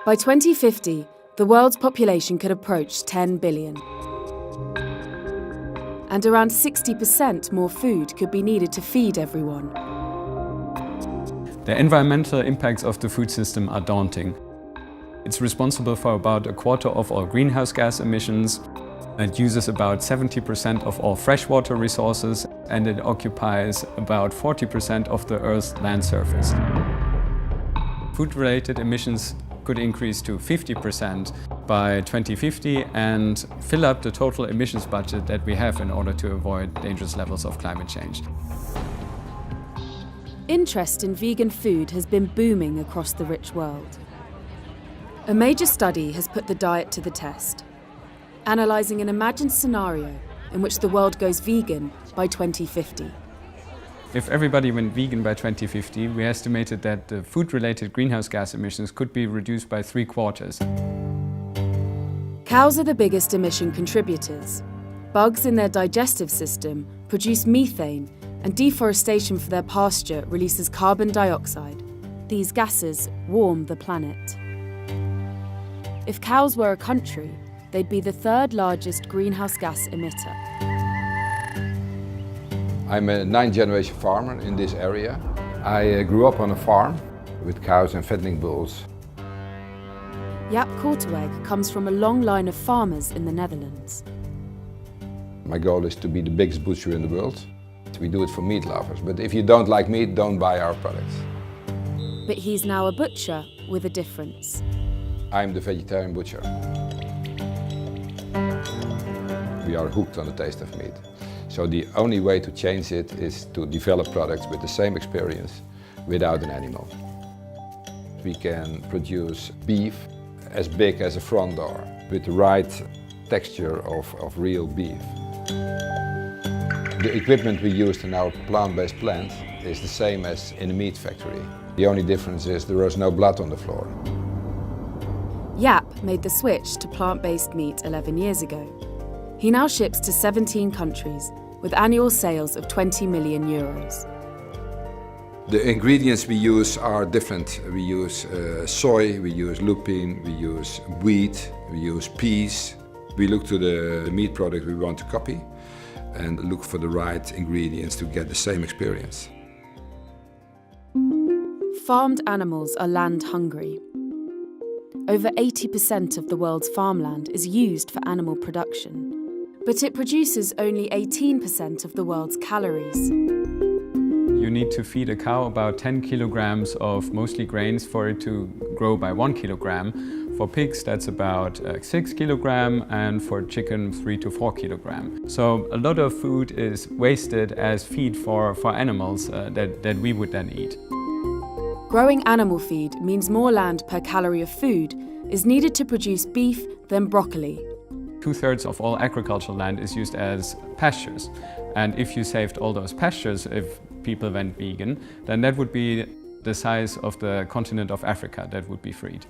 By 2050, the world's population could approach 10 billion. And around 60% more food could be needed to feed everyone. The environmental impacts of the food system are daunting. It's responsible for about a quarter of all greenhouse gas emissions. It uses about 70% of all freshwater resources, and it occupies about 40% of the Earth's land surface. Food-related emissions could increase to 50% by 2050 and fill up the total emissions budget that we have in order to avoid dangerous levels of climate change. Interest in vegan food has been booming across the rich world. A major study has put the diet to the test, analysing an imagined scenario in which the world goes vegan by 2050. If everybody went vegan by 2050, we estimated that the food-related greenhouse gas emissions could be reduced by 3/4. Cows are the biggest emission contributors. Bugs in their digestive system produce methane, and deforestation for their pasture releases carbon dioxide. These gases warm the planet. If cows were a country, they'd be the third largest greenhouse gas emitter. I'm a 9th-generation farmer in this area. I grew up on a farm with cows and fattening bulls. Jaap Korteweg comes from a long line of farmers in the Netherlands. My goal is to be the biggest butcher in the world. We do it for meat lovers, but if you don't like meat, don't buy our products. But he's now a butcher with a difference. I'm the vegetarian butcher. We are hooked on the taste of meat. So the only way to change it is to develop products with the same experience without an animal. We can produce beef as big as a front door with the right texture of real beef. The equipment we used in our plant-based plant is the same as in a meat factory. The only difference is there was no blood on the floor. Jaap made the switch to plant-based meat 11 years ago. He now ships to 17 countries with annual sales of 20 million euros. The ingredients we use are different. We use soy, we use lupin, we use wheat, we use peas. We look to the meat product we want to copy and look for the right ingredients to get the same experience. Farmed animals are land hungry. Over 80% of the world's farmland is used for animal production, but it produces only 18% of the world's calories. You need to feed a cow about 10 kilograms of mostly grains for it to grow by 1 kilogram. For pigs, that's about 6 kilograms, and for chicken, 3 to 4 kilograms. So a lot of food is wasted as feed for animals that we would then eat. Growing animal feed means more land per calorie of food is needed to produce beef than broccoli. 2/3 of all agricultural land is used as pastures. And if you saved all those pastures, if people went vegan, then that would be the size of the continent of Africa that would be freed.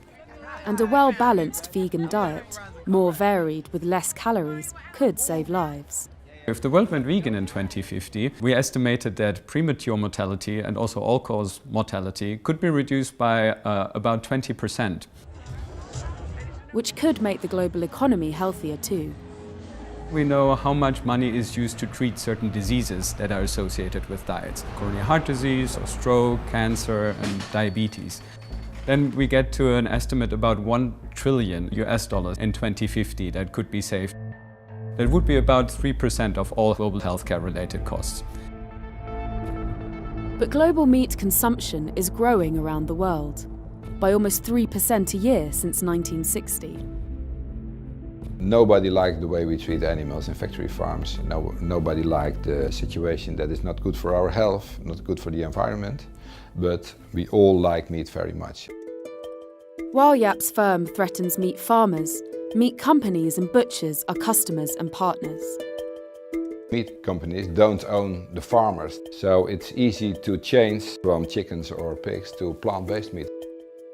And a well-balanced vegan diet, more varied with less calories, could save lives. If the world went vegan in 2050, we estimated that premature mortality and also all-cause mortality could be reduced by about 20%. Which could make the global economy healthier too. We know how much money is used to treat certain diseases that are associated with diets. Coronary heart disease, or stroke, cancer, and diabetes. Then we get to an estimate about $1 trillion in 2050 that could be saved. That would be about 3% of all global healthcare-related costs. But global meat consumption is growing around the world, by almost 3% a year since 1960. Nobody liked the way we treat animals in factory farms. Nobody liked the situation that is not good for our health, not good for the environment, but we all like meat very much. While Jaap's firm threatens meat farmers, meat companies and butchers are customers and partners. Meat companies don't own the farmers, so it's easy to change from chickens or pigs to plant-based meat.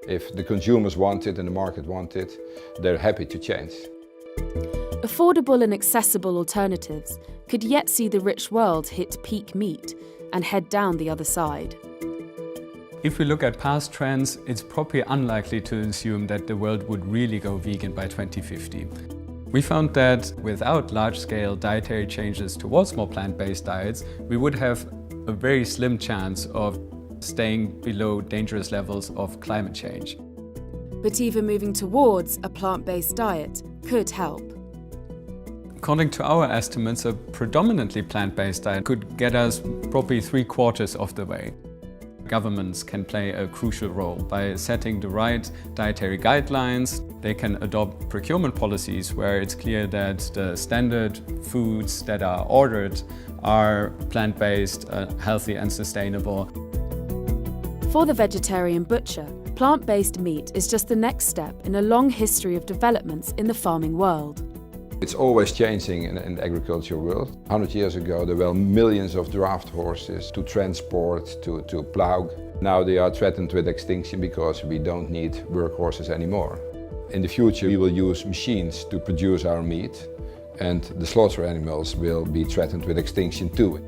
If the consumers want it and the market want it, they're happy to change. Affordable and accessible alternatives could yet see the rich world hit peak meat and head down the other side. If we look at past trends, it's probably unlikely to assume that the world would really go vegan by 2050. We found that without large-scale dietary changes towards more plant-based diets, we would have a very slim chance of staying below dangerous levels of climate change. But even moving towards a plant-based diet could help. According to our estimates, a predominantly plant-based diet could get us probably 3/4 of the way. Governments can play a crucial role by setting the right dietary guidelines. They can adopt procurement policies where it's clear that the standard foods that are ordered are plant-based, healthy and sustainable. For the vegetarian butcher, plant-based meat is just the next step in a long history of developments in the farming world. It's always changing in the agricultural world. 100 years ago there were millions of draft horses to transport, to plough. Now they are threatened with extinction because we don't need workhorses anymore. In the future we will use machines to produce our meat, and the slaughter animals will be threatened with extinction too.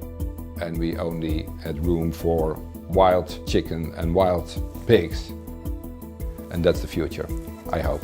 And we only had room for wild chicken and wild pigs. And that's the future, I hope.